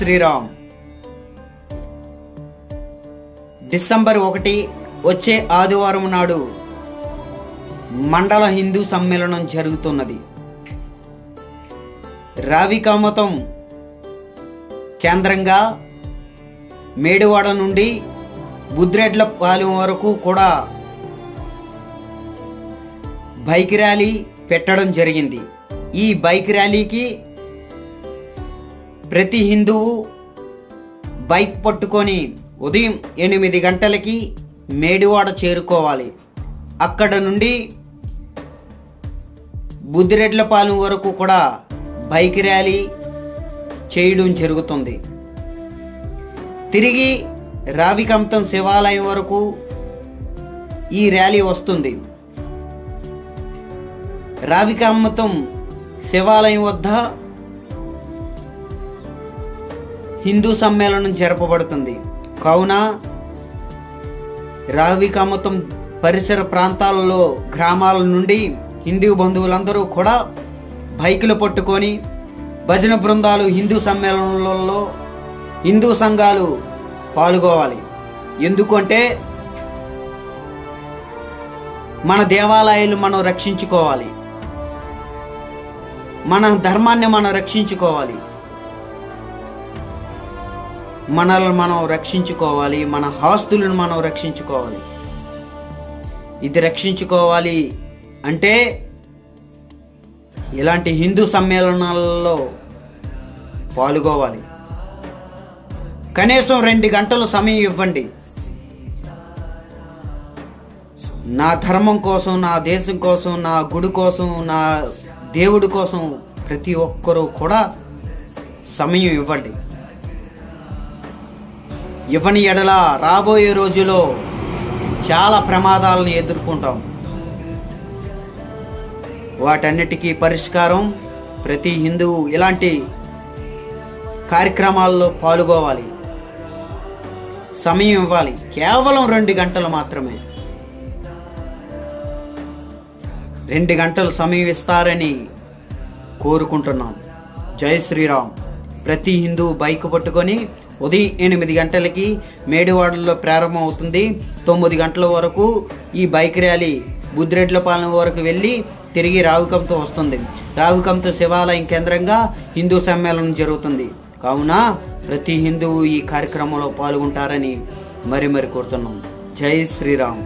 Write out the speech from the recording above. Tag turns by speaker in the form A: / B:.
A: Sriram. December 1 వచ్చే ఆదివారం నాడు మండల హిందూ సమ్మేళనం జరుగుతున్నది. రావికామతం కేంద్రంగా మేడివాడ నుండి బుద్రెడ్లపాలెం వరకు కూడా బైక్ ర్యాలీ పెట్టడం జరిగింది. ఈ బైక్ ర్యాలీకి ప్రతి హిందువు బైక్ పట్టుకొని ఉదయం 8 గంటలకి మేడివాడ చేరుకోవాలి. అక్కడ నుండి బుద్దిరెడ్లపాలెం వరకు కూడా బైక్ ర్యాలీ చేయడం జరుగుతుంది. తిరిగి రావికామతం శివాలయం వరకు ఈ ర్యాలీ వస్తుంది. రావికామతం శివాలయం వద్ద హిందూ సమ్మేళనం జరపబడుతుంది. కావున రావికామతం పరిసర ప్రాంతాలలో గ్రామాల నుండి హిందూ బంధువులందరూ కూడా బైకులు పట్టుకొని భజన బృందాలు హిందూ సమ్మేళనంలో హిందూ సంఘాలు పాల్గొవాలి. ఎందుకంటే మన దేవాలయాలు మనం రక్షించుకోవాలి, మన ధర్మాన్ని మనం రక్షించుకోవాలి, మనల్ని మనం రక్షించుకోవాలి, మన ఆస్తులను మనం రక్షించుకోవాలి. ఇది రక్షించుకోవాలి అంటే ఇలాంటి హిందూ సమ్మేళనాలలో పాల్గొవాలి. కనీసం 2 గంటలు సమయం ఇవ్వండి. నా ధర్మం కోసం, నా దేశం కోసం, నా గుడి కోసం, నా దేవుడి కోసం ప్రతి ఒక్కరూ కూడా సమయం ఇవ్వండి. ఇవ్వని ఎడల రాబోయే రోజుల్లో చాలా ప్రమాదాలను ఎదుర్కొంటాం. వాటన్నిటికీ పరిష్కారం ప్రతి హిందువు ఇలాంటి కార్యక్రమాల్లో పాల్గొవాలి, సమయం ఇవ్వాలి. కేవలం 2 గంటలు మాత్రమే. 2 గంటలు సమయం ఇస్తారని కోరుకుంటున్నాం. జై శ్రీరామ్. ప్రతి హిందూ బైక్ పట్టుకొని ఉదయం 8 గంటలకి మేడివాడలో ప్రారంభం అవుతుంది. 9 గంటల వరకు ఈ బైక్ ర్యాలీ బుద్దిరెడ్లపాలెం వరకు వెళ్ళి తిరిగి రావికామతం వస్తుంది. రావికామతం శివాలయం కేంద్రంగా హిందూ సమ్మేళనం జరుగుతుంది. కావున ప్రతి హిందువు ఈ కార్యక్రమంలో పాల్గొంటారని మరి కోరుతున్నాం. జై శ్రీరామ్.